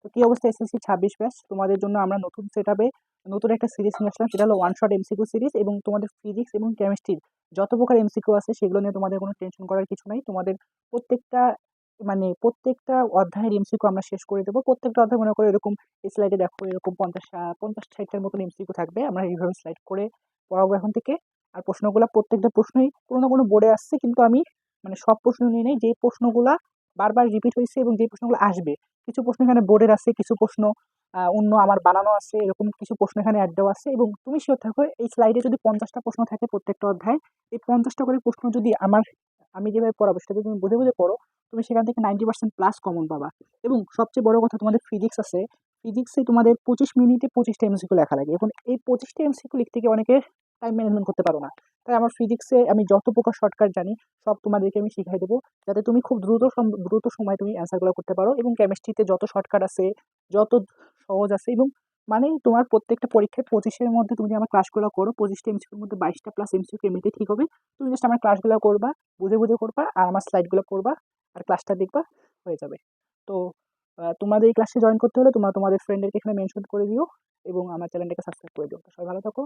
তো কি অবস্থা এসএসসি 26 ব্যাচ? তোমাদের জন্য আমরা নতুন সেটআপে নতুন একটা সিরিজ নিয়ে আসলাম। সেটা হলো ওয়ান শট এমসিকিউ সিরিজ এবং তোমাদের ফিজিক্স এবং কেমিস্ট্রির যত প্রকার এমসিকিউ আছে সেগুলো নিয়ে তোমাদের কোনো টেনশন করার কিছু নাই। তোমাদের প্রত্যেকটা প্রত্যেকটা অধ্যায়ের এমসিকিউ আমরা শেষ করে দেবো। প্রত্যেকটা অধ্যায় মনে করো এরকম এই স্লাইডে দেখো এরকম 50-60টার মতন এমসিকিউ থাকবে। আমরা এইভাবে স্লাইড করে পড়াবো এখন থেকে। আর প্রশ্নগুলা প্রত্যেকটা প্রশ্নই কোনো না কোনো বোর্ডে আসছে, কিন্তু আমি সব প্রশ্ন নিয়ে নেই। যে প্রশ্নগুলা বারবার রিপিট হয়েছে এবং যে প্রশ্নগুলো আসবে, কিছু প্রশ্ন এখানে বোর্ডের আছে, কিছু প্রশ্ন অন্য আমার বানানো আছে, এরকম কিছু প্রশ্ন এখানে অ্যাড দেওয়া আছে। এবং তুমি শিওর থাকো এই স্লাইডে যদি 50টা প্রশ্ন থাকে প্রত্যেকটা অধ্যায়, এই 50টা করে প্রশ্ন যদি আমি যেভাবে পড়াবো সেটা যদি তুমি বুঝে বুঝে পড়ো, তুমি সেখান থেকে 90% প্লাস কমন পাবা। এবং সবচেয়ে বড় কথা, তোমাদের ফিজিক্স আছে, ফিজিক্সে তোমাদের 25 মিনিটে 25টা এমসিকিউ লেখা লাগে। এখন এই 25টা এমসিকিউ লিখতে গিয়ে অনেকে টাইম ম্যানেজমেন্ট করতে পারো না। তাই আমার ফিজিক্সে আমি যত প্রকার শর্টকাট জানি সব তোমাদেরকে আমি শিখাই দেবো, যাতে তুমি খুব দ্রুত সময় তুমি অ্যান্সারগুলো করতে পারো। এবং কেমিস্ট্রিতে যত শর্টকাট আছে, যত সহজ আছে, এবং তোমার প্রত্যেকটা পরীক্ষায় 25-এর মধ্যে তুমি যদি আমার ক্লাসগুলো করো, 25টা এমসিকিউর মধ্যে 22টা প্লাস এমসিকিউ এমনিতেই ঠিক হবে। তুমি জাস্ট আমার ক্লাসগুলো করবা, বুঝে বুঝে করবা, আর আমার স্লাইডগুলো পড়বা, আর ক্লাসটা দেখবা, হয়ে যাবে। তো তোমাদের এই ক্লাসে জয়েন করতে হলে তোমাদের ফ্রেন্ডদেরকে এখানে মেনশন করে দিও এবং আমার চ্যানেলটাকে সাবস্ক্রাইব করে দিও। তো সবাই ভালো থাকো।